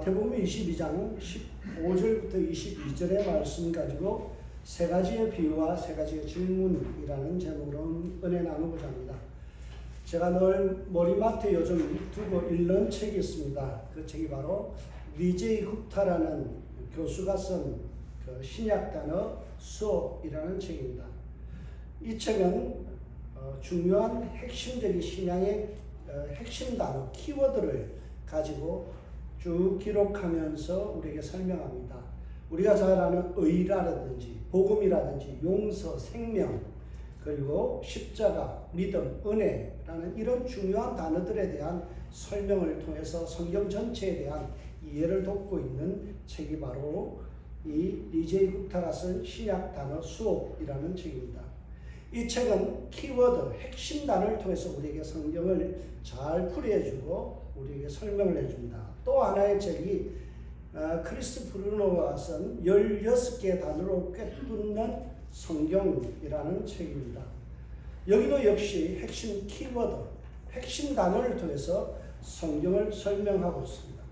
마태복음 22장 15절부터 22절의 말씀 가지고 세 가지의 비유와 세 가지의 질문이라는 제목으로 은혜 나누고자 합니다. 제가 늘 머리맡에 요즘 두고 읽는 책이 있습니다. 그 책이 바로 리제이 굽타라는 교수가 쓴 그 신약 단어 수업이라는 책입니다. 이 책은 중요한 핵심적인 신약의 핵심 단어, 키워드를 가지고 쭉 기록하면서 우리에게 설명합니다. 우리가 잘 아는 의라든지 복음이라든지 용서, 생명, 그리고 십자가, 믿음, 은혜라는 이런 중요한 단어들에 대한 설명을 통해서 성경 전체에 대한 이해를 돕고 있는 책이 바로 이 리제이 굽타가 쓴 신약 단어 수업이라는 책입니다. 이 책은 키워드, 핵심 단어를 통해서 우리에게 성경을 잘 풀이해주고 우리에게 설명을 해줍니다. 또 하나의 책이 크리스 브루노가 쓴 16개의 단어로 꿰뚫는 성경이라는 책입니다. 여기도 역시 핵심 키워드, 핵심 단어를 통해서 성경을 설명하고 있습니다.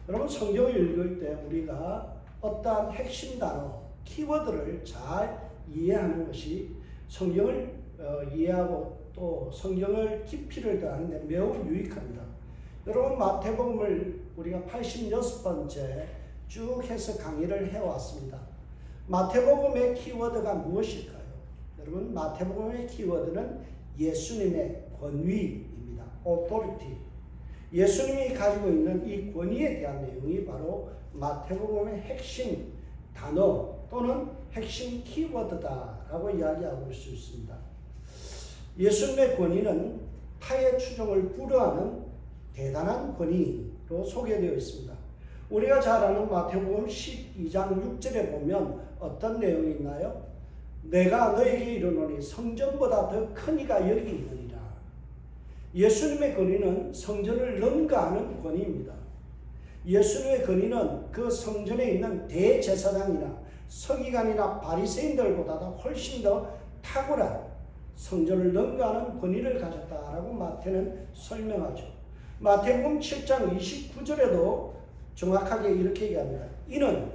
여러분, 성경을 읽을 때 우리가 어떠한 핵심 단어, 키워드를 잘 이해하는 것이 성경을 이해하고 또 성경을 깊이를 더하는 데 매우 유익합니다. 여러분, 마태복음을 우리가 86번째 쭉 해서 강의를 해왔습니다. 마태복음의 키워드가 무엇일까요? 여러분, 마태복음의 키워드는 예수님의 권위입니다. authority. 예수님이 가지고 있는 이 권위에 대한 내용이 바로 마태복음의 핵심 단어 또는 핵심 키워드다라고 이야기하고 있을 수 있습니다. 예수님의 권위는 타의 추종을 불허하는 대단한 권위로 소개되어 있습니다. 우리가 잘 아는 마태복음 12장 6절에 보면 어떤 내용이 있나요? 내가 너에게 이르노니 성전보다 더 큰 이가 여기 있느니라. 예수님의 권위는 성전을 능가하는 권위입니다. 예수님의 권위는 그 성전에 있는 대제사장이나 서기관이나 바리새인들보다 훨씬 더 탁월한 성전을 능가하는 권위를 가졌다라고 마태는 설명하죠. 마태복음 7장 29절에도 정확하게 이렇게 얘기합니다. 이는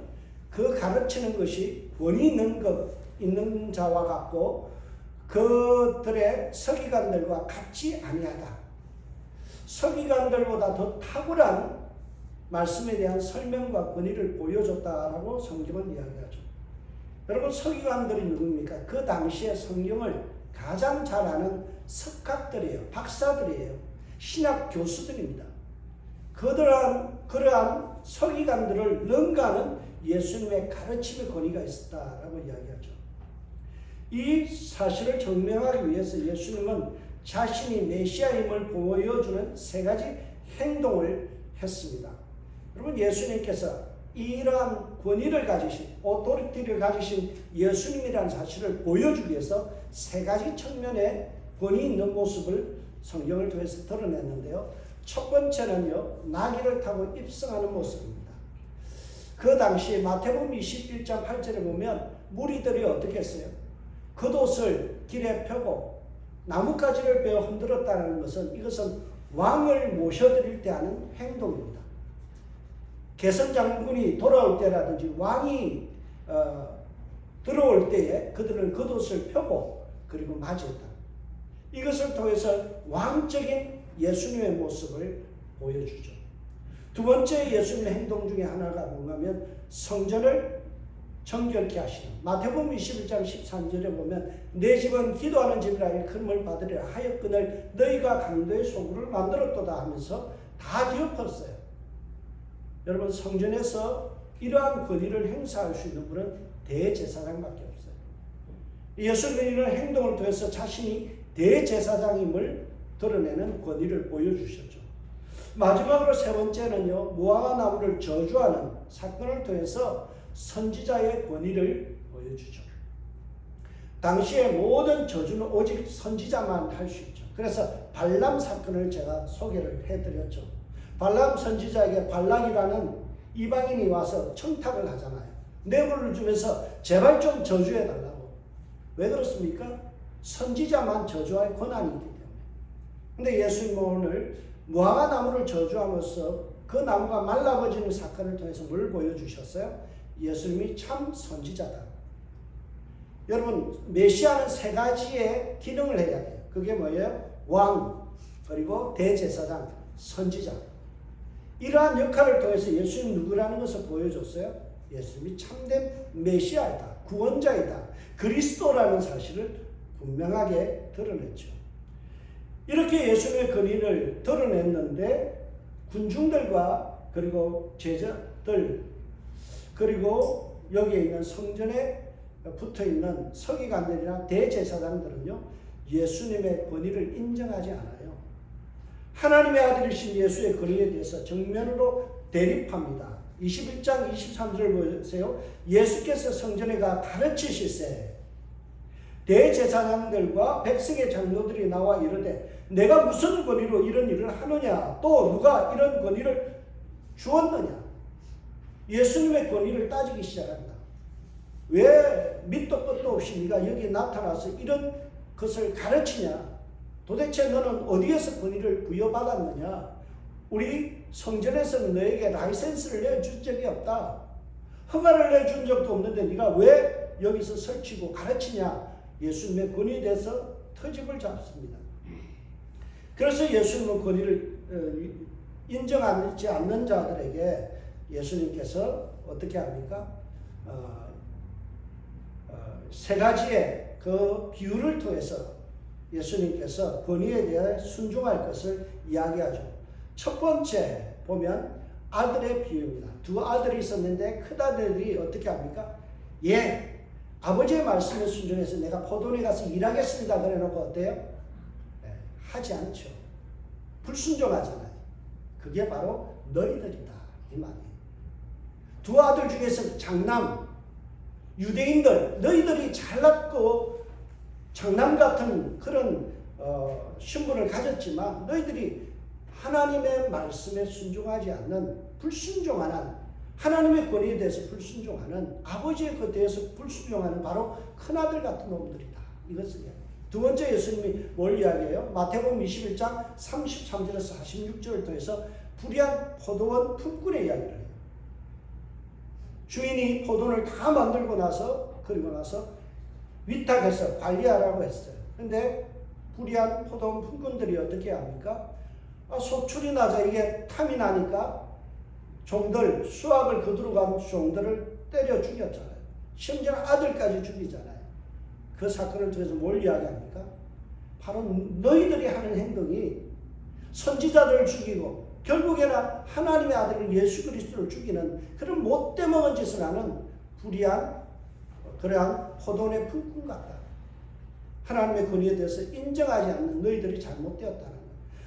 그 가르치는 것이 권위 있는 자와 같고 그들의 서기관들과 같지 아니하다. 서기관들보다 더 탁월한 말씀에 대한 설명과 권위를 보여줬다라고 성경은 이야기하죠. 여러분, 서기관들이 누굽니까? 그 당시에 성경을 가장 잘 아는 석학들이에요. 박사들이에요. 신학 교수들입니다. 그러한 서기관들을 능가하는 예수님의 가르침의 권위가 있었다라고 이야기하죠. 이 사실을 증명하기 위해서 예수님은 자신이 메시아임을 보여주는 세 가지 행동을 했습니다. 여러분, 예수님께서 이러한 권위를 가지신, 오토리티를 가지신 예수님이라는 사실을 보여주기 위해서 세 가지 측면의 권위 있는 모습을 성경을 통해서 드러냈는데요. 첫 번째는요, 나귀를 타고 입성하는 모습입니다. 그 당시 마태복음 21장 8절에 보면 무리들이 어떻게 했어요? 겉옷을 길에 펴고 나뭇가지를 베어 흔들었다는 것은 이것은 왕을 모셔드릴 때 하는 행동입니다. 개선 장군이 돌아올 때라든지 왕이 들어올 때에 그들은 겉옷을 펴고 그리고 맞이했다. 이것을 통해서 왕적인 예수님의 모습을 보여주죠. 두 번째 예수님의 행동 중에 하나가 뭔가면 성전을 정결케 하시는, 마태복음 21장 13절에 보면 내 집은 기도하는 집이라 일컬음을 받으리라 하였거늘 너희가 강도의 소굴을 만들었도다 하면서 다 뒤엎었어요. 여러분, 성전에서 이러한 권위를 행사할 수 있는 분은 대제사장밖에 없어요. 예수님의 이런 행동을 통해서 자신이 대제사장임을 드러내는 권위를 보여주셨죠. 마지막으로 세 번째는요, 무화과 나무를 저주하는 사건을 통해서 선지자의 권위를 보여주죠. 당시의 모든 저주는 오직 선지자만 할 수 있죠. 그래서 발람 사건을 제가 소개를 해드렸죠. 발람 선지자에게 발락이라는 이방인이 와서 청탁을 하잖아요. 뇌물을 주면서 제발 좀 저주해달라고. 왜 그렇습니까? 선지자만 저주할 권한이 있기 때문에. 근데 예수님은 오늘 무화과 나무를 저주함으로써 그 나무가 말라버지는 사건을 통해서 뭘 보여주셨어요? 예수님이 참 선지자다. 여러분, 메시아는 세 가지의 기능을 해야 돼요. 그게 뭐예요? 왕, 그리고 대제사장, 선지자. 이러한 역할을 통해서 예수님 누구라는 것을 보여줬어요. 예수님이 참된 메시아이다, 구원자이다, 그리스도라는 사실을 분명하게 드러냈죠. 이렇게 예수님의 권위를 드러냈는데 군중들과 그리고 제자들 그리고 여기에 있는 성전에 붙어있는 서기관들이나 대제사장들은요, 예수님의 권위를 인정하지 않아요. 하나님의 아들이신 예수의 권위에 대해서 정면으로 대립합니다. 21장 23절을 보세요. 예수께서 성전에 가 가르치실세 대제사장들과 백성의 장로들이 나와 이르되 내가 무슨 권위로 이런 일을 하느냐, 또 누가 이런 권위를 주었느냐. 예수님의 권위를 따지기 시작합니다. 왜 밑도 끝도 없이 네가 여기 나타나서 이런 것을 가르치냐? 도대체 너는 어디에서 권위를 부여받았느냐? 우리 성전에서는 너에게 라이센스를 내준 적이 없다. 허가를 내준 적도 없는데 네가 왜 여기서 설치고 가르치냐? 예수님의 권위에 대해서 터집을 잡습니다. 그래서 예수님은 권위를 인정하지 않는 자들에게 예수님께서 어떻게 합니까? 세 가지의 그 비유를 통해서 예수님께서 권위에 대해 순종할 것을 이야기하죠. 첫 번째 보면 아들의 비유입니다. 두 아들이 있었는데 큰아들이 어떻게 합니까? 예, 아버지의 말씀에 순종해서 내가 포도원에 가서 일하겠습니다. 그래놓고 어때요? 네, 하지 않죠. 불순종하잖아요. 그게 바로 너희들이다, 이 말이에요. 두 아들 중에서 장남, 유대인들, 너희들이 잘났고 장남 같은 그런 신분을 가졌지만 너희들이 하나님의 말씀에 순종하지 않는, 불순종하는, 하나님의 권위에 대해서 불순종하는, 아버지의 것에 대해서 불순종하는 바로 큰아들 같은 놈들이다. 이것을 이야기해요. 두 번째 예수님이 뭘 이야기해요? 마태복음 21장 33절에서 46절을 통해서 불의한 포도원 품꾼의 이야기를 해요. 주인이 포도원을 다 만들고 나서, 그리고 나서 위탁해서 관리하라고 했어요. 근데 불의한 포도원 품꾼들이 어떻게 합니까? 소출이 나서 이게 탐이 나니까 종들, 수확을 거두러 간 종들을 때려 죽였잖아요. 심지어 아들까지 죽이잖아요. 그 사건을 통해서 뭘 이야기합니까? 바로 너희들이 하는 행동이 선지자들을 죽이고 결국에는 하나님의 아들 예수 그리스도를 죽이는 그런 못되먹은 짓을 하는 불의한 그러한 포도원의 품꾼 같다. 하나님의 권위에 대해서 인정하지 않는 너희들이 잘못되었다는 것.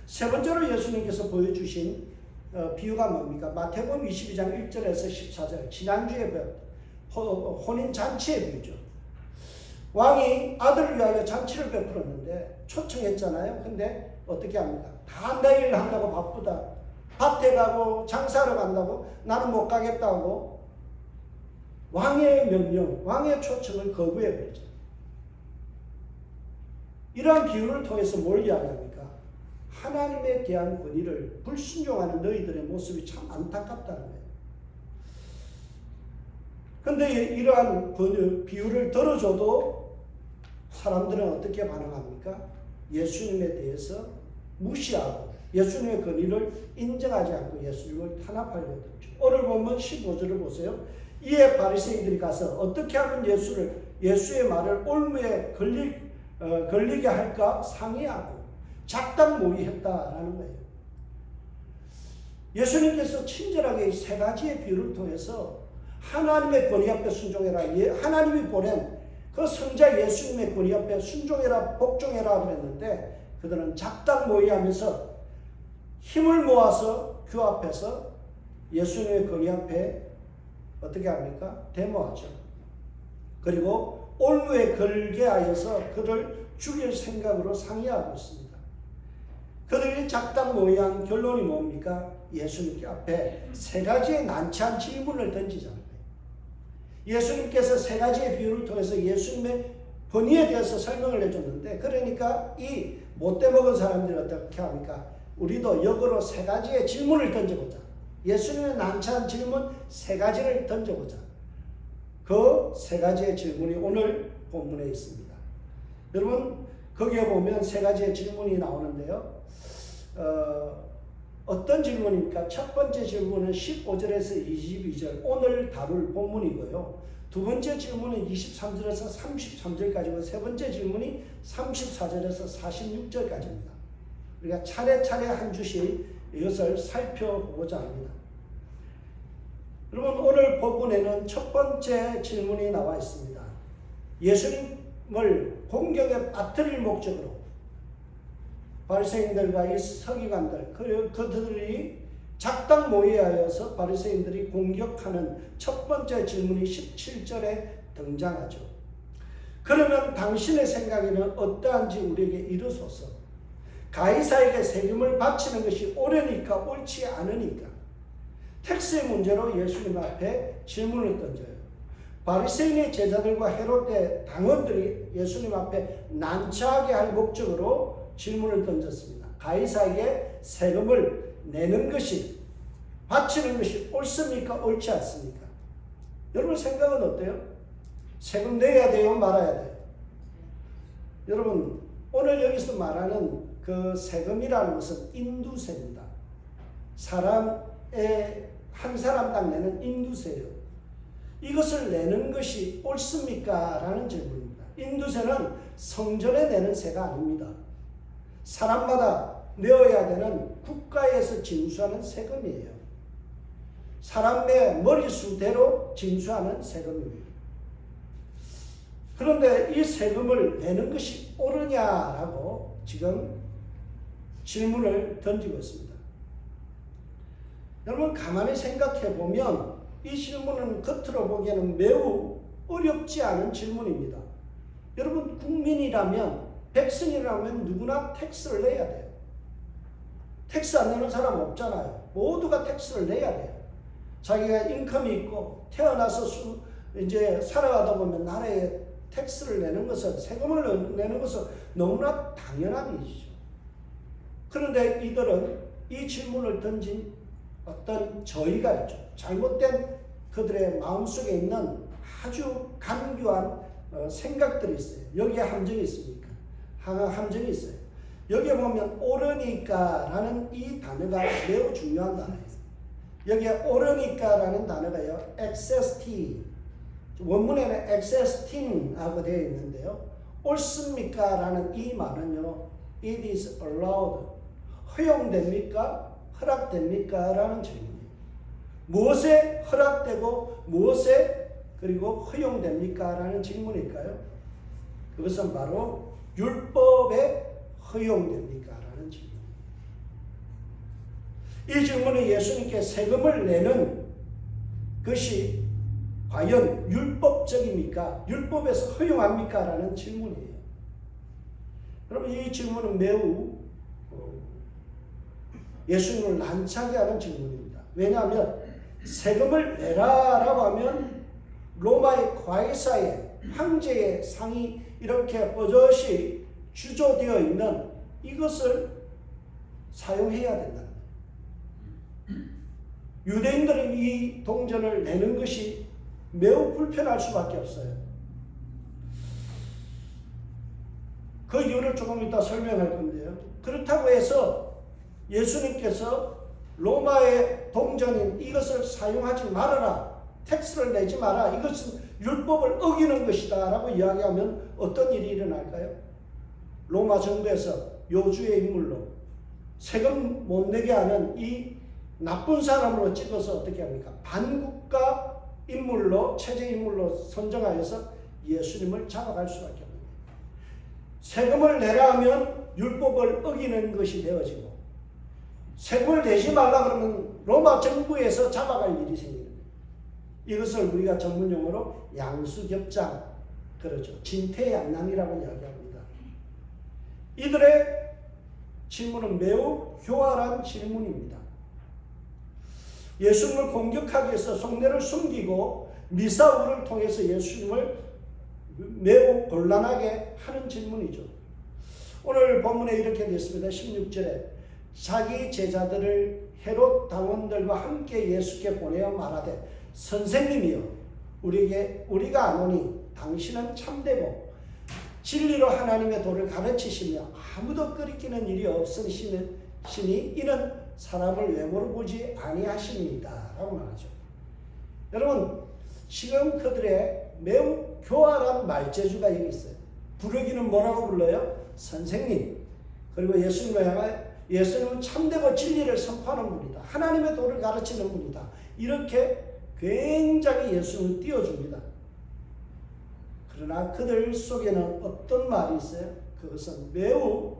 세 번째로 예수님께서 보여주신 비유가 뭡니까? 마태복음 22장 1절에서 14절, 지난주에 혼인잔치의 비유죠. 왕이 아들을 위하여 잔치를 베풀었는데 초청했잖아요. 근데 어떻게 합니까? 다 내일 한다고 바쁘다. 밭에 가고 장사하러 간다고, 나는 못 가겠다고 왕의 명령, 왕의 초청을 거부해버리죠. 이러한 비유를 통해서 뭘 이야기합니까? 하나님에 대한 권위를 불순종하는 너희들의 모습이 참 안타깝다는 거예요. 그런데 이러한 비유를 들어줘도 사람들은 어떻게 반응합니까? 예수님에 대해서 무시하고 예수님의 권위를 인정하지 않고 예수님을 탄압하려 들죠. 오늘 보면 15절을 보세요. 이에 바리새인들이 가서 어떻게 하면 예수의 말을 올무에 걸리게 할까 상의하고 작당 모의했다라는 거예요. 예수님께서 친절하게 이 세 가지의 비유를 통해서 하나님의 권위 앞에 순종해라. 하나님이 보낸 그 성자 예수님의 권위 앞에 순종해라, 복종해라 그랬는데 그들은 작당 모의하면서 힘을 모아서 그 앞에서 예수님의 권위 앞에 어떻게 합니까? 데모하죠. 그리고 올무에 걸게 하여서 그를 죽일 생각으로 상의하고 있습니다. 그들이 작당 모의한 결론이 뭡니까? 예수님 앞에 세 가지의 난처한 질문을 던지잖아요. 예수님께서 세 가지의 비유를 통해서 예수님의 권위에 대해서 설명을 해줬는데, 그러니까 이 못돼 먹은 사람들이 어떻게 합니까? 우리도 역으로 세 가지의 질문을 던져보자. 예수님의 난처한 질문 3가지를 던져보자. 그 3가지의 질문이 오늘 본문에 있습니다. 여러분 거기에 보면 3가지의 질문이 나오는데요. 어떤 질문입니까? 첫 번째 질문은 15절에서 22절 오늘 다룰 본문이고요. 두 번째 질문은 23절에서 33절까지고 세 번째 질문이 34절에서 46절까지입니다. 우리가 차례차례 한 주씩 이것을 살펴보고자 합니다. 여러분 오늘 본문에는 첫 번째 질문이 나와 있습니다. 예수님을 공격에 빠뜨릴 목적으로 바리새인들과 이 서기관들 그들이 작당 모의하여서 바리새인들이 공격하는 첫 번째 질문이 17절에 등장하죠. 그러면 당신의 생각에는 어떠한지 우리에게 이르소서. 가이사에게 세금을 바치는 것이 옳으니까 옳지 않으니까. 텍스의 문제로 예수님 앞에 질문을 던져요. 바리새인의 제자들과 헤롯의 당원들이 예수님 앞에 난처하게 할 목적으로 질문을 던졌습니다. 가이사에게 세금을 내는 것이 바치는 것이 옳습니까? 옳지 않습니까? 여러분 생각은 어때요? 세금 내야 돼요? 말아야 돼요? 여러분 오늘 여기서 말하는 그 세금이라는 것은 인두세입니다. 한 사람당 내는 인두세예요. 이것을 내는 것이 옳습니까? 라는 질문입니다. 인두세는 성전에 내는 세가 아닙니다. 사람마다 내어야 되는 국가에서 징수하는 세금이에요. 사람의 머리수대로 징수하는 세금입니다. 그런데 이 세금을 내는 것이 옳으냐라고 지금 질문을 던지고 있습니다. 여러분 가만히 생각해 보면 이 질문은 겉으로 보기에는 매우 어렵지 않은 질문입니다. 여러분 국민이라면 백성이라면 누구나 텍스를 내야 돼요. 텍스 안 내는 사람 없잖아요. 모두가 텍스를 내야 돼요. 자기가 인컴이 있고 태어나서 이제 살아가다 보면 나라에 텍스를 내는 것은 세금을 내는 것은 너무나 당연한 일이죠. 그런데 이들은 이 질문을 던진 어떤 저희가 있죠. 잘못된 그들의 마음속에 있는 아주 간교한 생각들이 있어요. 여기에 함정이 있습니까? 함정이 있어요. 여기에 보면 옳으니까 라는 이 단어가 매우 중요한 단어예요. 여기에 옳으니까 라는 단어가요. XST 원문에는 XST 하고 되어 있는데요. 옳습니까? 라는 이 말은요. It is allowed. 허용됩니까? 허락됩니까? 라는 질문이에요. 무엇에 허락되고 무엇에 그리고 허용됩니까? 라는 질문일까요? 그것은 바로 율법에 허용됩니까? 라는 질문. 이 질문은 예수님께 세금을 내는 것이 과연 율법적입니까? 율법에서 허용합니까? 라는 질문이에요. 여러분 이 질문은 매우 예수님을 난처하게 하는 질문입니다. 왜냐하면 세금을 내라라고 하면 로마의 과이사의 황제의 상이 이렇게 버젓이 주조되어 있는 이것을 사용해야 된다는 거예요. 유대인들은 이 동전을 내는 것이 매우 불편할 수밖에 없어요. 그 이유를 조금 이따 설명할 건데요. 그렇다고 해서 예수님께서 로마의 동전인 이것을 사용하지 말아라. 텍스를 내지 마라. 이것은 율법을 어기는 것이다 라고 이야기하면 어떤 일이 일어날까요? 로마 정부에서 요주의 인물로 세금 못 내게 하는 이 나쁜 사람으로 찍어서 어떻게 합니까? 반국가 인물로 체제 인물로 선정하여서 예수님을 잡아갈 수밖에 없습니다. 세금을 내라 하면 율법을 어기는 것이 되어지고 세금을 내지 말라 그러면 로마 정부에서 잡아갈 일이 생깁니다. 이것을 우리가 전문용어로 양수겹장 그러죠. 진퇴양난이라고 이야기합니다. 이들의 질문은 매우 교활한 질문입니다. 예수님을 공격하기 위해서 속내를 숨기고 미사울을 통해서 예수님을 매우 곤란하게 하는 질문이죠. 오늘 본문에 이렇게 되어 있습니다. 16절에 자기 제자들을 헤롯 당원들과 함께 예수께 보내어 말하되 선생님이여 우리가 아노니 당신은 참되고 진리로 하나님의 도를 가르치시며 아무도 끓이키는 일이 없으시니 이는 사람을 외모로 보지 아니하십니다 라고 말하죠. 여러분 지금 그들의 매우 교활한 말재주가 여기 있어요. 부르기는 뭐라고 불러요? 선생님. 그리고 예수님은 참되고 진리를 선포하는 분이다. 하나님의 도를 가르치는 분이다. 이렇게 굉장히 예수님을 띄워줍니다. 그러나 그들 속에는 어떤 말이 있어요? 그것은 매우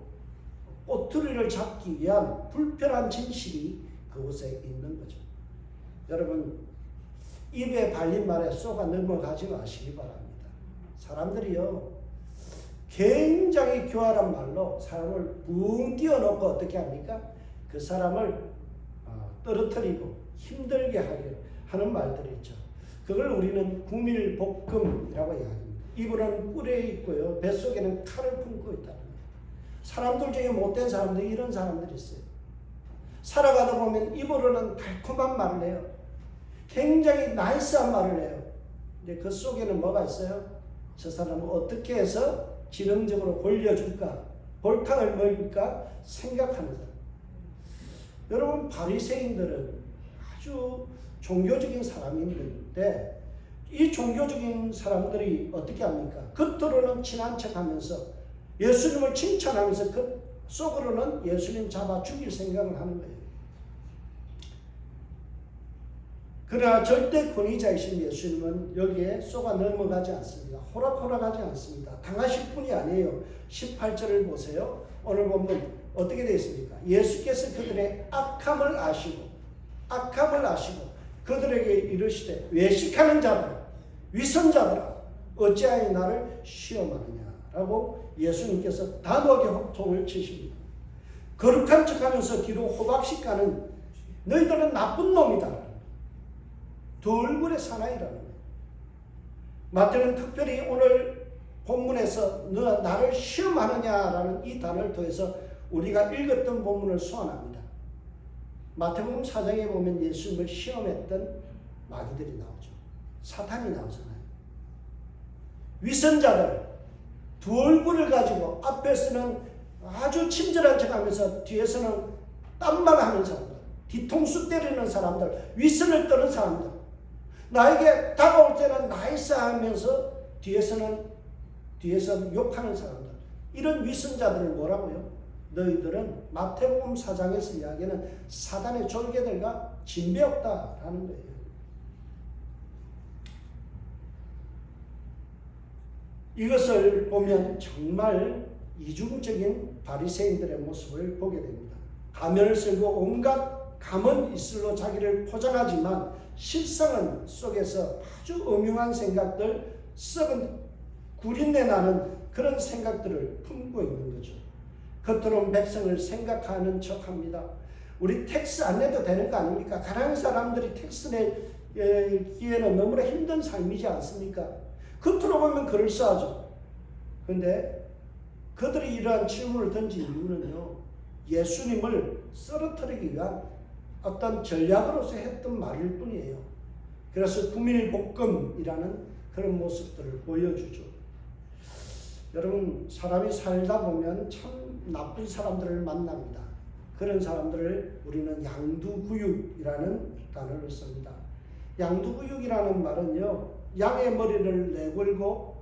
꼬투리를 잡기 위한 불편한 진실이 그곳에 있는 거죠. 여러분 입에 발린 말에 쏘가 넘어가지 마시기 바랍니다. 사람들이요 굉장히 교활한 말로 사람을 붕 띄워놓고 어떻게 합니까? 그 사람을 떨어뜨리고 힘들게 하는 말들이 있죠. 그걸 우리는 구밀복금이라고 이야기합니다. 이불은 뿔에 있고요. 뱃속에는 칼을 품고 있다는 거예요. 사람들 중에 못된 사람들이 이런 사람들이 있어요. 살아가다 보면 입으로는 달콤한 말을 해요. 굉장히 나이스한 말을 해요. 근데 그 속에는 뭐가 있어요? 저 사람은 어떻게 해서 지능적으로 골려줄까? 골탕을 먹일까? 생각하는 사람. 여러분 바리새인들은 아주 종교적인 사람인데 이 종교적인 사람들이 어떻게 합니까? 겉으로는 친한 척하면서 예수님을 칭찬하면서 그 속으로는 예수님 잡아 죽일 생각을 하는 거예요. 그러나 절대 권위자이신 예수님은 여기에 쏘가 넘어가지 않습니다. 호락호락하지 않습니다. 당하실 분이 아니에요. 18절을 보세요. 오늘 보면 어떻게 되어 있습니까? 예수께서 그들의 악함을 아시고 그들에게 이르시되 외식하는 자들아 위선자들아 어찌하여 나를 시험하느냐라고 예수님께서 단호하게 호통을 치십니다. 거룩한 척하면서 뒤로 호박씩 가는 너희들은 나쁜 놈이다. 두 얼굴의 사나이라는 거예요. 마태는 특별히 오늘 본문에서 너 나를 시험하느냐라는 이 단어를 통해서 우리가 읽었던 본문을 소환합니다. 마태복음 4장에 보면 예수님을 시험했던 마귀들이 나오죠. 사탄이 나오잖아요. 위선자들 두 얼굴을 가지고 앞에서는 아주 친절한 척하면서 뒤에서는 딴말 하는 사람들, 뒤통수 때리는 사람들, 위선을 떠는 사람들, 나에게 다가올 때는 나이스하면서 뒤에서는 욕하는 사람들, 이런 위선자들을 뭐라고요? 너희들은 마태복음 4장에서 이야기하는 사단의 졸개들과 진배없다라는 거예요. 이것을 보면 정말 이중적인 바리새인들의 모습을 보게 됩니다. 가면을 쓰고 온갖 감언 이슬로 자기를 포장하지만 실상은 속에서 아주 음흉한 생각들, 썩은 구린내 나는 그런 생각들을 품고 있는 거죠. 겉으로는 백성을 생각하는 척합니다. 우리 텍스 안 내도 되는 거 아닙니까? 가난한 사람들이 텍스 내기에는 너무나 힘든 삶이지 않습니까? 겉으로 보면 그럴싸하죠. 그런데 그들이 이러한 질문을 던진 이유는요, 예수님을 쓰러뜨리기 위한 어떤 전략으로서 했던 말일 뿐이에요. 그래서 구밀복금이라는 그런 모습들을 보여주죠. 여러분 사람이 살다 보면 참 나쁜 사람들을 만납니다. 그런 사람들을 우리는 양두구육이라는 단어를 씁니다. 양두구육이라는 말은요, 양의 머리를 내걸고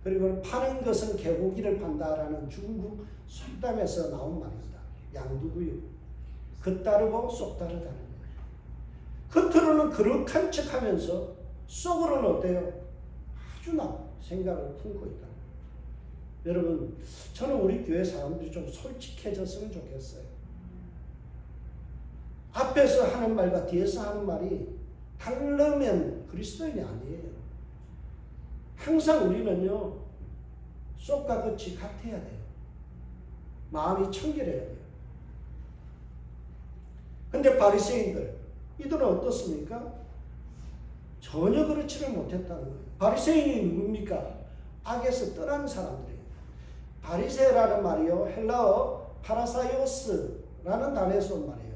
그리고 파는 것은 개고기를 판다라는 중국 속담에서 나온 말입니다. 양두구육. 겉다르고 속다르다는 거예요. 겉으로는 거룩한 척하면서 속으로는 어때요? 아주 나쁜 생각을 품고 있다. 여러분, 저는 우리 교회 사람들이 좀 솔직해졌으면 좋겠어요. 앞에서 하는 말과 뒤에서 하는 말이 다르면 그리스도인이 아니에요. 항상 우리는요, 속과 겉이 같아야 돼요. 마음이 청결해야 돼요. 근데 바리새인들, 이들은 어떻습니까? 전혀 그렇지를 못했다는 거예요. 바리새인이 누굽니까? 악에서 떠난 사람들이에요. 바리새라는 말이요, 헬라어 파라사이오스라는 단어에서 온 말이에요.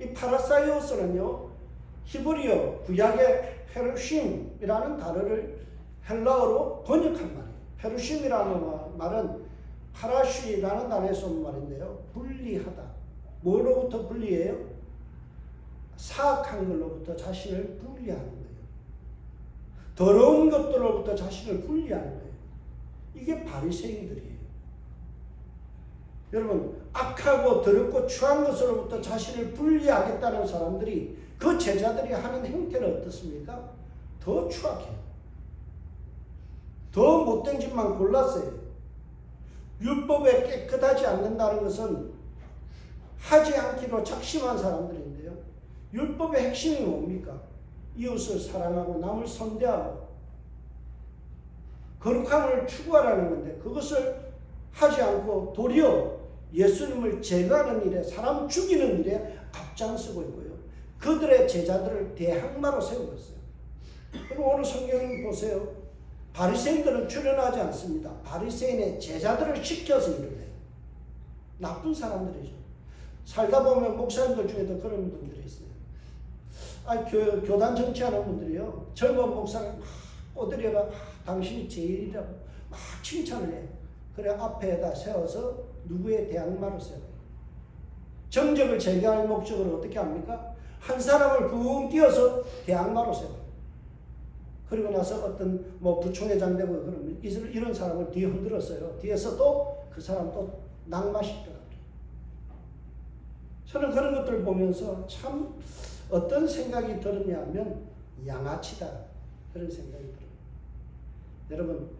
이 파라사이오스는요, 히브리어 구약의 페루심이라는 단어를 헬라어로 번역한 말이에요. 페루심이라는 말은 파라쉬라는 단어에서 온 말인데요. 분리하다. 뭐로부터 분리해요? 사악한 것로부터 자신을 분리하는 거예요. 더러운 것들로부터 자신을 분리하는 거예요. 이게 바리새인들이에요. 여러분, 악하고 더럽고 추한 것으로부터 자신을 분리하겠다는 사람들이, 그 제자들이 하는 형태는 어떻습니까? 더 추악해요. 더 못된 짓만 골랐어요. 율법에 깨끗하지 않는다는 것은 하지 않기로 작심한 사람들인데요. 율법의 핵심이 뭡니까? 이웃을 사랑하고 남을 선대하고 거룩함을 추구하라는 건데, 그것을 하지 않고 도리어 예수님을 제거하는 일에, 사람 죽이는 일에 앞장서고 있고요. 그들의 제자들을 대항마로 세우고 있어요. 그리고 오늘 성경을 보세요. 바리새인들은 출연하지 않습니다. 바리새인의 제자들을 시켜서 일을 해요. 나쁜 사람들이죠. 살다 보면 목사님들 중에도 그런 분들이 있어요. 교단 정치하는 분들이요, 젊은 목사를 막 꼬드려가 당신이 제일이라고 막 칭찬을 해요. 그래 앞에다 세워서 누구의 대항마로 세워요. 정적을 제거할 목적으로 어떻게 합니까? 한 사람을 붕 띄어서 대항마로 세워요. 그리고 나서 어떤 부총회장 되고 그러면 이런 사람을 뒤에 흔들었어요. 뒤에서 또 그 사람 또 낙마시켜요. 저는 그런 것들을 보면서 참 어떤 생각이 들었냐면 양아치다, 그런 생각이 들어요. 여러분,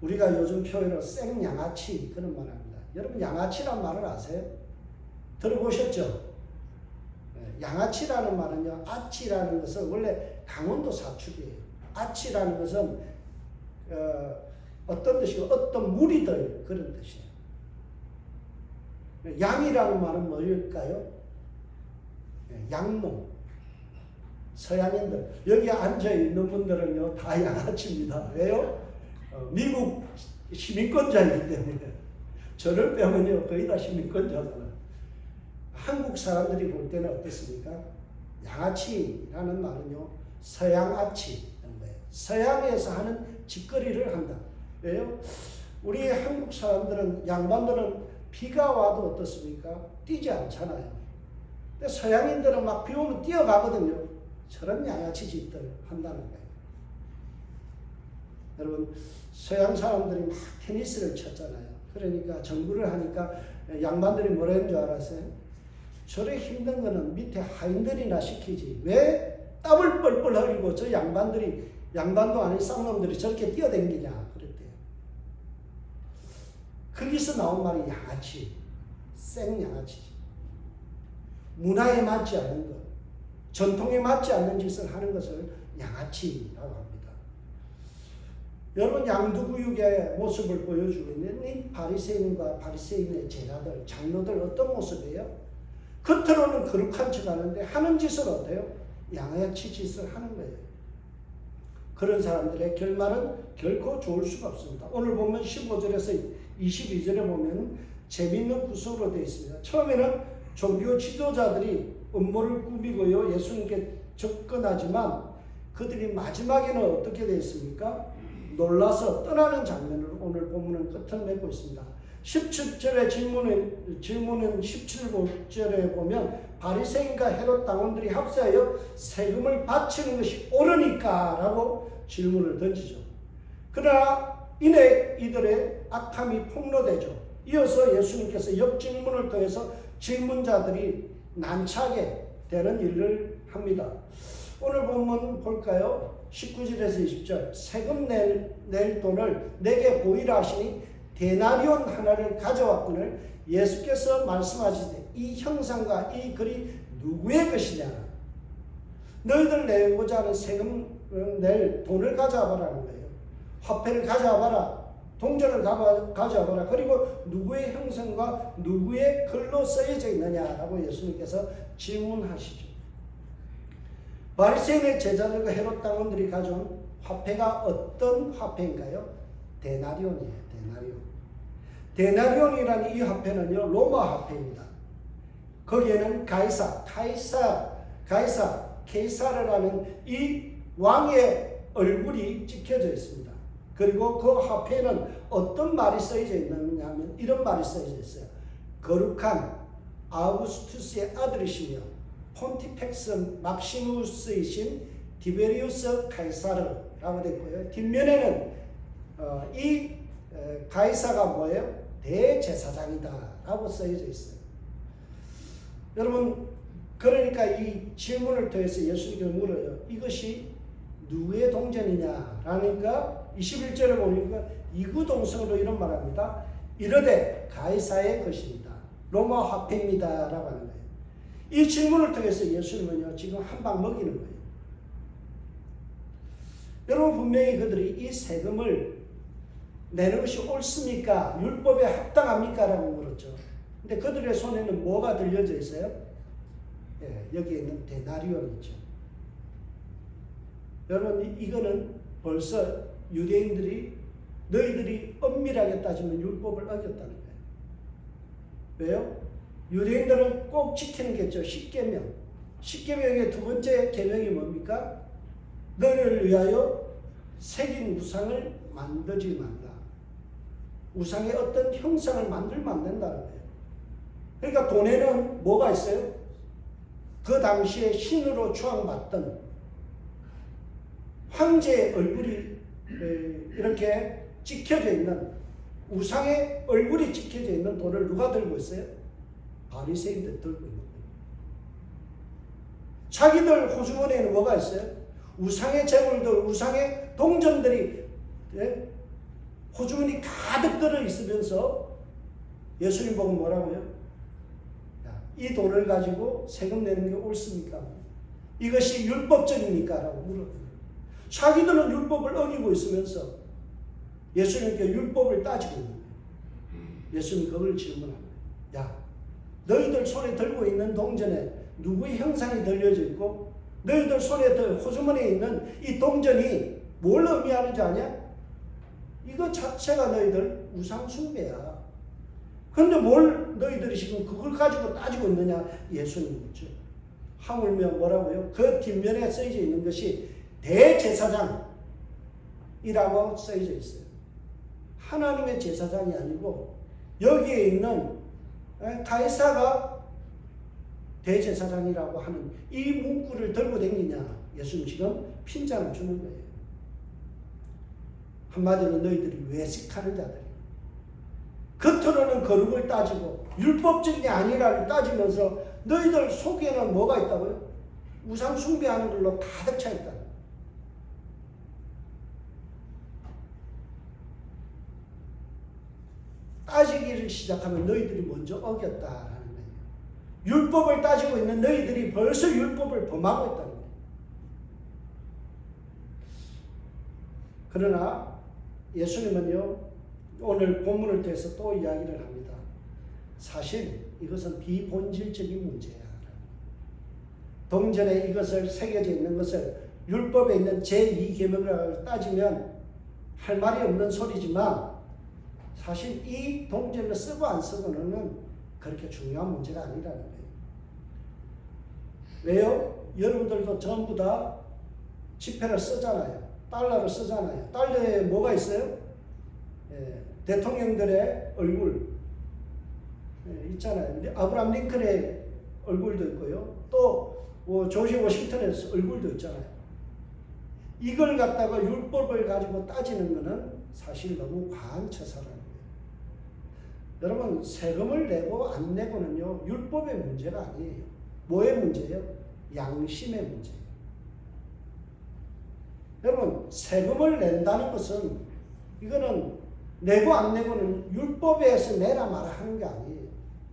우리가 요즘 표현으로 생양아치 그런 말을 합니다. 여러분, 양아치란 말을 아세요? 들어보셨죠? 양아치라는 말은요, 아치라는 것은 원래 강원도 사투리예요. 아치라는 것은 어떤 뜻이고 어떤 무리들 그런 뜻이에요. 양이라는 말은 뭘까요? 양놈. 서양인들, 여기 앉아있는 분들은요 다 양아치입니다. 왜요? 미국 시민권자이기 때문에. 저를 빼면요 거의 다 시민권자잖아요. 한국 사람들이 볼 때는 어떻습니까? 양아치라는 말은요 서양아치, 서양에서 하는 짓거리를 한다. 왜요? 우리 한국 사람들은, 양반들은 비가 와도 어떻습니까? 뛰지 않잖아요. 근데 서양인들은 막 비 오면 뛰어가거든요. 저런 양아치 짓들 한다는 거예요. 여러분, 서양 사람들이 막 테니스를 쳤잖아요. 그러니까 정부를 하니까 양반들이 뭐라 했는 줄 알았어요? 저래 힘든 거는 밑에 하인들이나 시키지, 왜 땀을 뻘뻘 흘리고 저 양반들이, 양반도 아닌 쌍놈들이 저렇게 뛰어댕기냐 그랬대요. 거기서 나온 말이 양아치, 생양아치지. 문화에 맞지 않는 것, 전통에 맞지 않는 짓을 하는 것을 양아치라고 합니다. 여러분, 양두구육의 모습을 보여주고 있는 이 바리새인과 바리새인의 제자들, 장로들 어떤 모습이에요? 겉으로는 거룩한 척 하는데 하는 짓은 어때요? 양아치 짓을 하는 거예요. 그런 사람들의 결말은 결코 좋을 수가 없습니다. 오늘 보면 15절에서 22절에 보면 재미있는 구성으로 되어 있습니다. 처음에는 종교 지도자들이 음모를 꾸미고요 예수님께 접근하지만 그들이 마지막에는 어떻게 되어 있습니까? 놀라서 떠나는 장면을 오늘 본문은 끝을 맺고 있습니다. 17절의 질문은 17절에 보면 바리새인과 헤롯 당원들이 합세하여 세금을 바치는 것이 옳으니까 라고 질문을 던지죠. 그러나 이내 이들의 악함이 폭로되죠. 이어서 예수님께서 역질문을 통해서 질문자들이 난처하게 되는 일을 합니다. 오늘 본문 볼까요? 19절에서 20절. 세금 낼 돈을 내게 보이라 하시니 데나리온 하나를 가져왔거늘 예수께서 말씀하시되 이 형상과 이 글이 누구의 것이냐? 너희들 내고자 하는 세금 낼 돈을 가져와봐라는 거예요. 화폐를 가져와봐라. 동전을 가져와봐라. 그리고 누구의 형상과 누구의 글로 쓰여져 있느냐라고 예수님께서 질문하시죠. 바리새인의 제자들과 헤롯 당원들이 가져온 화폐가 어떤 화폐인가요? 데나리온이에요. 데나리온이라는 이 화폐는요 로마 화폐입니다. 거기에는 케이사르라는 이 왕의 얼굴이 찍혀져 있습니다. 그리고 그 앞에는 어떤 말이 써져 있느냐 하면 이런 말이 써져 있어요. 거룩한 아우구스투스의 아들이시며 폰티펙스 막시무스이신 디베리우스 카이사르라고 되어 있고요. 뒷면에는 이 가이사가 뭐예요? 대제사장이다 라고 쓰여져 있어요. 여러분, 그러니까 이 질문을 통해서 예수님께서 물어요. 이것이 누구의 동전이냐? 라니까 21절을 보니까 이구동성으로 이런 말합니다. 이르되 가이사의 것입니다. 로마 화폐입니다. 라고 하는 거예요. 이 질문을 통해서 예수님은요, 지금 한 방 먹이는 거예요. 여러분, 분명히 그들이 이 세금을 내는 것이 옳습니까? 율법에 합당합니까? 라고 물었죠. 근데 그들의 손에는 뭐가 들려져 있어요? 예, 여기에 있는 데나리온이 있죠. 여러분, 이거는 벌써 유대인들이 너희들이 엄밀하게 따지면 율법을 어겼다는 거예요. 왜요? 유대인들은 꼭 지키는 게 있죠. 십계명. 십계명의 두 번째 계명이 뭡니까? 너를 위하여 새긴 우상을 만들지 말라. 우상의 어떤 형상을 만들면 안 된다는 거예요. 그러니까 돈에는 뭐가 있어요? 그 당시에 신으로 추앙받던 황제의 얼굴이 이렇게 찍혀져 있는, 우상의 얼굴이 찍혀져 있는 돈을 누가 들고 있어요? 바리새인들 들고 있는 거예요. 자기들 호주머니에는 뭐가 있어요? 우상의 재물들, 우상의 동전들이 호주머니 가득 들어 있으면서 예수님 보고 뭐라고요? 야, 이 돈을 가지고 세금 내는 게 옳습니까? 이것이 율법적입니까? 라고 물었거든요. 자기들은 율법을 어기고 있으면서 예수님께 율법을 따지고 있는 거예요. 예수님이 그걸 질문합니다. 야, 너희들 손에 들고 있는 동전에 누구의 형상이 들려져 있고 너희들 손에 호주머니에 있는 이 동전이 뭘 의미하는지 아냐? 이거 자체가 너희들 우상 숭배야. 그런데 뭘 너희들이 지금 그걸 가지고 따지고 있느냐? 예수님 묻죠. 하물며 뭐라고요? 그 뒷면에 쓰여져 있는 것이 대제사장이라고 쓰여져 있어요. 하나님의 제사장이 아니고 여기에 있는 가이사가 대제사장이라고 하는 이 문구를 들고 다니냐? 예수님 지금 핀잔을 주는 거예요. 한마디로 너희들이 외식하는 자들이 겉으로는 거룩을 따지고 율법적이 아니라를 따지면서 너희들 속에는 뭐가 있다고요? 우상 숭배하는 걸로 가득 차 있다. 따지기를 시작하면 너희들이 먼저 어겼다라는 거예요. 율법을 따지고 있는 너희들이 벌써 율법을 범하고 있다는 거예요. 그러나 예수님은요, 오늘 본문을 통해서 또 이야기를 합니다. 사실 이것은 비본질적인 문제야. 동전에 이것을 새겨져 있는 것을 율법에 있는 제2계명을 따지면 할 말이 없는 소리지만 사실 이 동전을 쓰고 안 쓰고는 그렇게 중요한 문제가 아니라는 거예요. 왜요? 여러분들도 전부 다 지폐를 쓰잖아요. 달러를 쓰잖아요. 달러에 뭐가 있어요? 대통령들의 얼굴 있잖아요. 아브라함 링컨의 얼굴도 있고요. 또 조지 워싱턴의 얼굴도 있잖아요. 이걸 갖다가 율법을 가지고 따지는 것은 사실 너무 과한 처사라는 거예요. 여러분, 세금을 내고 안 내고는요, 율법의 문제가 아니에요. 뭐의 문제예요? 양심의 문제예요. 여러분, 세금을 낸다는 것은 이거는 내고 안 내고는 율법에서 내라 마라 하는 게 아니에요.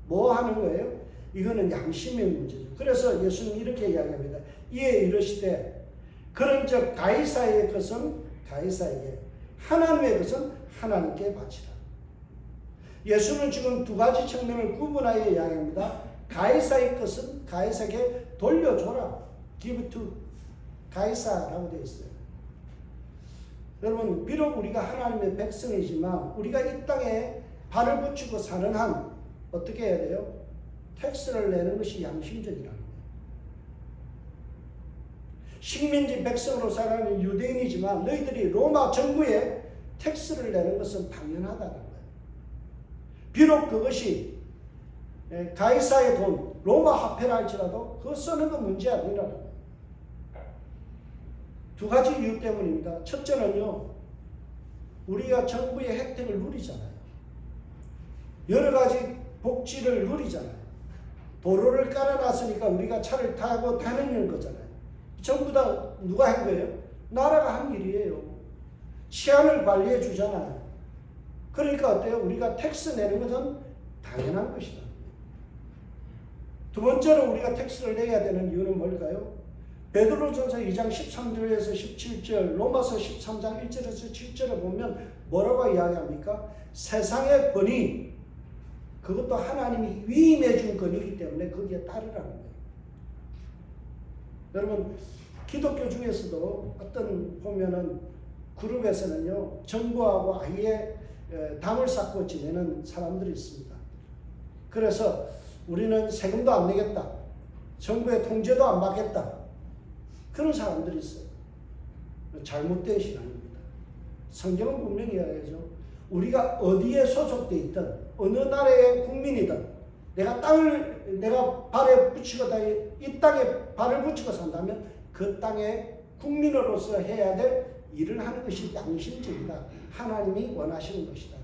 뭐 하는 거예요? 이거는 양심의 문제죠. 그래서 예수님이 이렇게 이야기합니다. 이에 이르시되 그런즉 가이사의 것은 가이사에게, 하나님의 것은 하나님께 바치라. 예수는 지금 두 가지 측면을 구분하여 이야기합니다. 가이사의 것은 가이사에게 돌려줘라. Give to 가이사라고 되어 있어요. 여러분, 비록 우리가 하나님의 백성이지만 우리가 이 땅에 발을 붙이고 사는 한 어떻게 해야 돼요? 텍스를 내는 것이 양심적이라는 거예요. 식민지 백성으로 살아가는 유대인이지만 너희들이 로마 정부에 텍스를 내는 것은 당연하다는 거예요. 비록 그것이 가이사의 돈, 로마 화폐라 할지라도 그거 쓰는 건 문제 아니라는 거예요. 두 가지 이유 때문입니다. 첫째는요, 우리가 정부의 혜택을 누리잖아요. 여러 가지 복지를 누리잖아요. 도로를 깔아놨으니까 우리가 차를 타고 다니는 거잖아요. 전부 다 누가 한 거예요? 나라가 한 일이에요. 치안을 관리해 주잖아요. 그러니까 어때요? 우리가 텍스 내는 것은 당연한 것이다. 두 번째로 우리가 텍스를 내야 되는 이유는 뭘까요? 베드로전서 2장 13절에서 17절, 로마서 13장 1절에서 7절에 보면 뭐라고 이야기합니까? 세상의 권위, 그것도 하나님이 위임해 준 권위이기 때문에 거기에 따르라는 거예요. 여러분, 기독교 중에서도 어떤 보면은 그룹에서는요, 정부하고 아예 담을 쌓고 지내는 사람들이 있습니다. 그래서 우리는 세금도 안 내겠다, 정부의 통제도 안 받겠다, 그런 사람들이 있어요. 잘못된 신앙입니다. 성경은 분명히 이야기하죠. 우리가 어디에 소속돼 있든 어느 나라의 국민이든 내가 발에 붙이고 이 땅에 발을 붙이고 산다면 그 땅의 국민으로서 해야 될 일을 하는 것이 양심적이다. 하나님이 원하시는 것이다.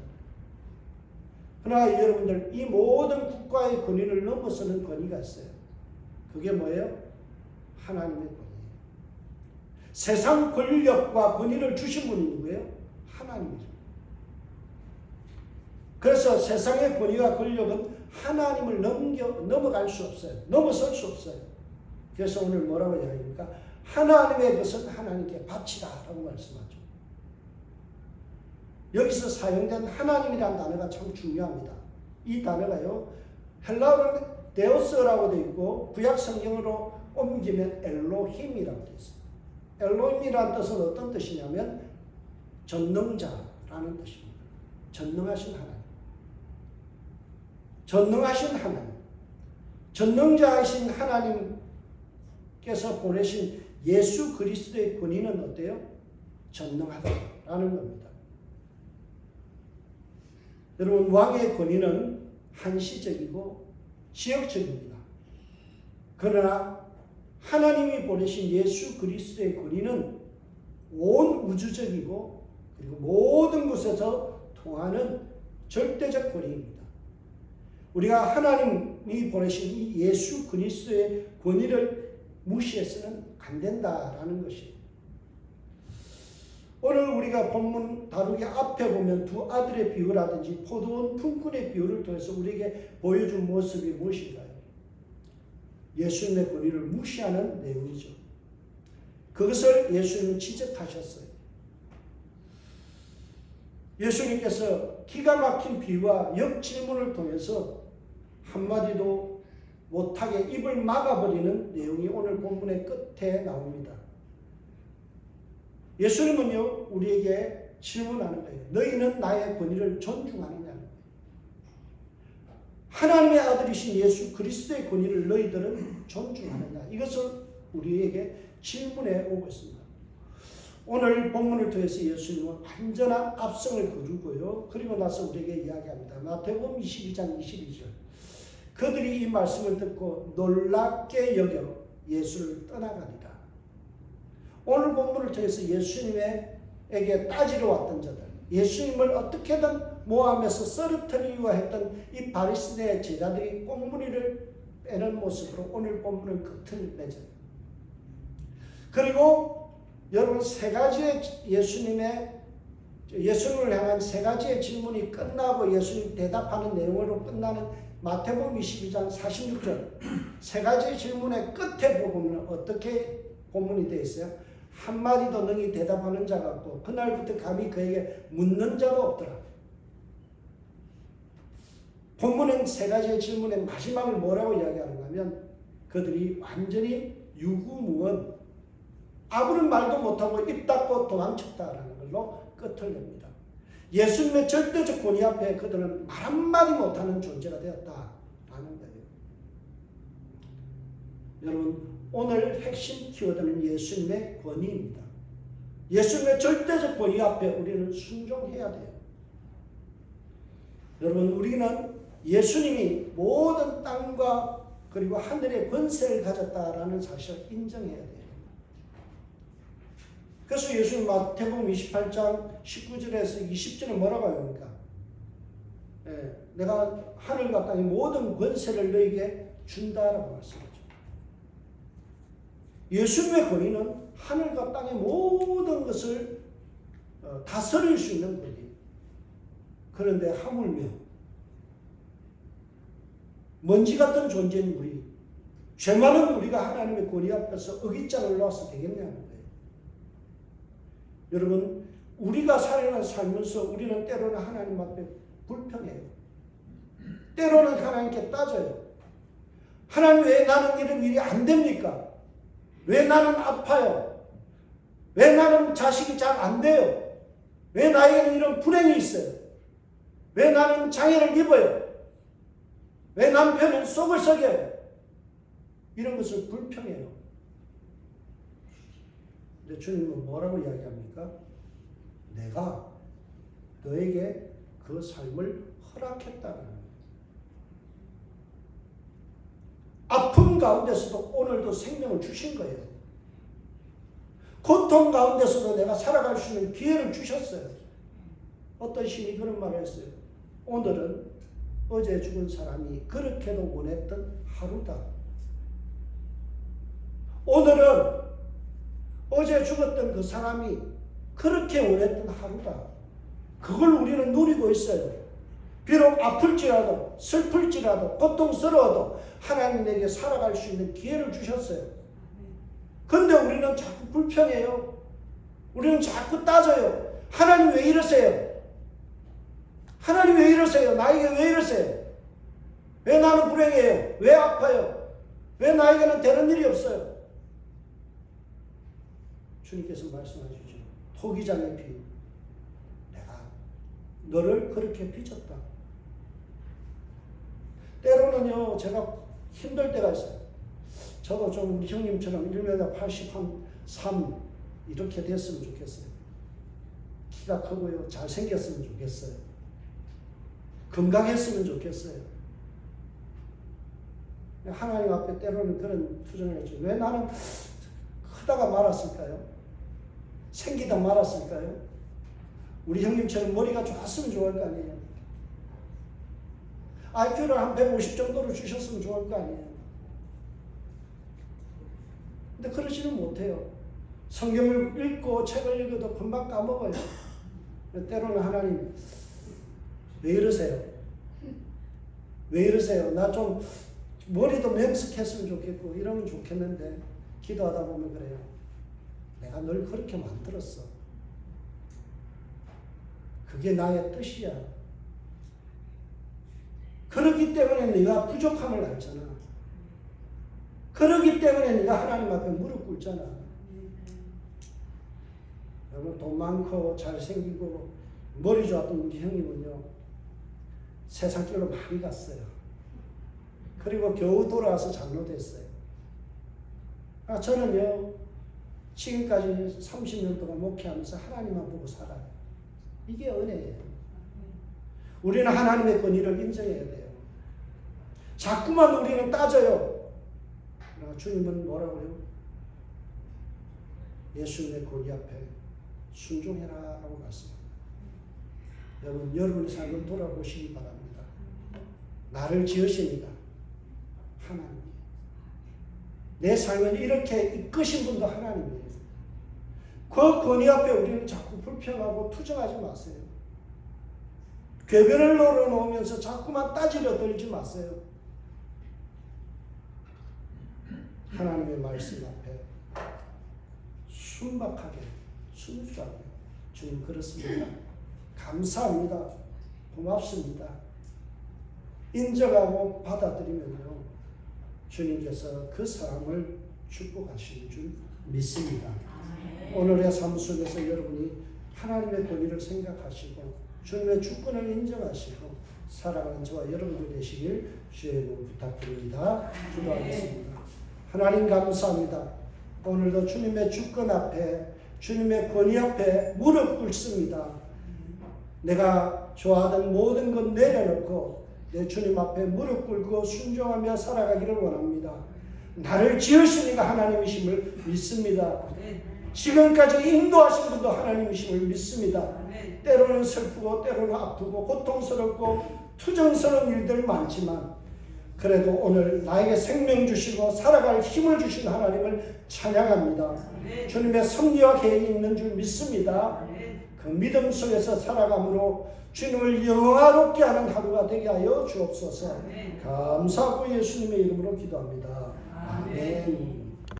그러나 여러분들, 이 모든 국가의 권위를 넘어서는 권위가 있어요. 그게 뭐예요? 하나님의 권위예요. 세상 권력과 권위를 주신 분이 누구예요? 하나님이죠. 그래서 세상의 권위와 권력은 하나님을 넘어갈 수 없어요. 넘어설 수 없어요. 그래서 오늘 뭐라고 이야기합니까? 하나님의 것은 하나님께 바치라 라고 말씀하죠. 여기서 사용된 하나님이라는 단어가 참 중요합니다. 이 단어가요, 헬라어는 데오스라고 되어 있고 구약 성경으로 옮기면 엘로힘이라고 되어 있어요. 엘로힘이라는 뜻은 어떤 뜻이냐면 전능자라는 뜻입니다. 전능하신 하나님. 전능하신 하나님. 전능자이신 하나님께서 보내신 예수 그리스도의 권위는 어때요? 전능하다라는 겁니다. 여러분, 왕의 권위는 한시적이고 지역적입니다. 그러나 하나님이 보내신 예수 그리스도의 권위는 온 우주적이고 그리고 모든 곳에서 통하는 절대적 권위입니다. 우리가 하나님이 보내신 이 예수 그리스도의 권위를 무시해서는 안 된다라는 것이에요. 오늘 우리가 본문 다루기 앞에 보면 두 아들의 비유라든지 포도원 품꾼의 비유를 통해서 우리에게 보여준 모습이 무엇인가요? 예수님의 권위를 무시하는 내용이죠. 그것을 예수님은 지적하셨어요. 예수님께서 기가 막힌 비유와 역질문을 통해서 한마디도 못하게 입을 막아버리는 내용이 오늘 본문의 끝에 나옵니다. 예수님은요, 우리에게 질문하는 거예요. 너희는 나의 권위를 존중하느냐는 거예요. 하나님의 아들이신 예수 그리스도의 권위를 너희들은 존중하느냐. 이것을 우리에게 질문해 오고 있습니다. 오늘 본문을 통해서 예수님은 완전한 압승을 거두고요. 그리고 나서 우리에게 이야기합니다. 마태복음 22장 22절. 그들이 이 말씀을 듣고 놀랍게 여겨 예수를 떠나가니라. 오늘 본문을 통해서 예수님에게 따지러 왔던 자들, 예수님을 어떻게든 모함에서 쓰러뜨리려 했던 이 바리새인의 제자들이 꽁무니를 빼는 모습으로 오늘 본문을 끝을 맺어요. 그리고 여러분, 세 가지의 예수님을 향한 세 가지의 질문이 끝나고 예수님 대답하는 내용으로 끝나는 마태복음 22장 46절 세 가지의 질문의 끝에 보면 어떻게 본문이 되어 있어요? 한마디도 능히 대답하는 자가 없고 그날부터 감히 그에게 묻는 자도 없더라. 본문은 세 가지의 질문의 마지막을 뭐라고 이야기하는가 하면 그들이 완전히 유구무원, 아무런 말도 못하고 입 닫고 도망쳤다라는 걸로 끝을 냅니다. 예수님의 절대적 권위 앞에 그들은 말 한마디 못하는 존재가 되었다라는 거예요. 여러분, 오늘 핵심 키워드는 예수님의 권위입니다. 예수님의 절대적 권위 앞에 우리는 순종해야 돼요. 여러분, 우리는 예수님이 모든 땅과 그리고 하늘의 권세를 가졌다라는 사실을 인정해야 돼요. 그래서 예수님 마태복음 28장 19절에서 20절에 뭐라고 합니까? 내가 하늘과 땅의 모든 권세를 너에게 준다라고 말씀하죠. 예수님의 권위는 하늘과 땅의 모든 것을 다스릴 수 있는 권위. 그런데 하물며 먼지 같은 존재인 우리, 죄 많은 우리가 하나님의 권위 앞에서 어깃장을 놓아서 되겠냐는 거예요. 여러분, 우리가 살면서 우리는 때로는 하나님 앞에 불평해요. 때로는 하나님께 따져요. 하나님, 왜 나는 이런 일이 안 됩니까? 왜 나는 아파요? 왜 나는 자식이 잘 안 돼요? 왜 나에게는 이런 불행이 있어요? 왜 나는 장애를 입어요? 왜 남편은 속을 썩여요? 이런 것을 불평해요. 근데 주님은 뭐라고 이야기합니까? 내가 너에게 그 삶을 허락했다는 거예요. 아픔 가운데서도 오늘도 생명을 주신 거예요. 고통 가운데서도 내가 살아갈 수 있는 기회를 주셨어요. 어떤 신이 그런 말을 했어요. 오늘은 어제 죽은 사람이 그렇게도 원했던 하루다. 오늘은 어제 죽었던 그 사람이 그렇게 원했던 하루다. 그걸 우리는 누리고 있어요. 비록 아플지라도 슬플지라도 고통스러워도 하나님 내게 살아갈 수 있는 기회를 주셨어요. 그런데 우리는 자꾸 불평해요. 우리는 자꾸 따져요. 하나님 왜 이러세요? 하나님 왜 이러세요? 나에게 왜 이러세요? 왜 나는 불행해요? 왜 아파요? 왜 나에게는 되는 일이 없어요? 주님께서 말씀하시죠. 토기장의 피, 내가 너를 그렇게 빚었다. 때로는요, 제가 힘들 때가 있어요. 저도 좀 우리 형님처럼 1m 83 이렇게 됐으면 좋겠어요. 키가 크고요, 잘생겼으면 좋겠어요. 건강했으면 좋겠어요. 하나님 앞에 때로는 그런 투정을 했죠. 왜 나는 크다가 말았을까요? 생기다 말았을까요? 우리 형님처럼 머리가 좋았으면 좋을 거 아니에요. IQ를 한 150 정도로 주셨으면 좋을 거 아니에요. 근데 그러지는 못해요. 성경을 읽고 책을 읽어도 금방 까먹어요. 때로는 하나님 왜 이러세요? 왜 이러세요? 나 좀 머리도 명석했으면 좋겠고 이러면 좋겠는데 기도하다 보면 그래요. 내가 널 그렇게 만들었어. 그게 나의 뜻이야. 그렇기 때문에 네가 부족함을 알잖아. 그렇기 때문에 네가 하나님 앞에 무릎 꿇잖아. 여러분, 돈 많고 잘생기고 머리 좋았던 우리 형님은요, 세상길로 많이 갔어요. 그리고 겨우 돌아와서 장로됐어요. 저는요, 지금까지 30년 동안 목회하면서 하나님만 보고 살아요. 이게 은혜예요. 우리는 하나님의 권위를 인정해야 돼요. 자꾸만 우리는 따져요. 주님은 뭐라고요? 예수님의 권위 앞에 순종해라 라고 말씀합니다. 여러분, 여러분의 삶을 돌아보시기 바랍니다. 나를 지으시니까 하나님. 내 삶을 이렇게 이끄신 분도 하나님이에요. 그 권위 앞에 우리는 자꾸 불평하고 투정하지 마세요. 궤변을 놓으면서 자꾸만 따지려 들지 마세요. 하나님의 말씀 앞에 순박하게, 순수하게, 주님 그렇습니다. 감사합니다. 고맙습니다. 인정하고 받아들이면요, 주님께서 그 사람을 축복하시는 줄 믿습니다. 오늘의 삶 속에서 여러분이 하나님의 권위를 생각하시고 주님의 주권을 인정하시고 살아가는 저와 여러분들 되시길 주의 이름으로 부탁드립니다. 기도하겠습니다. 하나님 감사합니다. 오늘도 주님의 주권 앞에, 주님의 권위 앞에 무릎 꿇습니다. 내가 좋아하던 모든 것 내려놓고 내 주님 앞에 무릎 꿇고 순종하며 살아가기를 원합니다. 나를 지으시니가 하나님이심을 믿습니다. 지금까지 인도하신 분도 하나님이심을 믿습니다. 때로는 슬프고 때로는 아프고 고통스럽고 투정스러운 일들 많지만 그래도 오늘 나에게 생명 주시고 살아갈 힘을 주신 하나님을 찬양합니다. 주님의 섭리와 계획이 있는 줄 믿습니다. 그 믿음 속에서 살아감으로 주님을 영화롭게 하는 하루가 되게 하여 주옵소서. 감사하고 예수님의 이름으로 기도합니다. 아멘.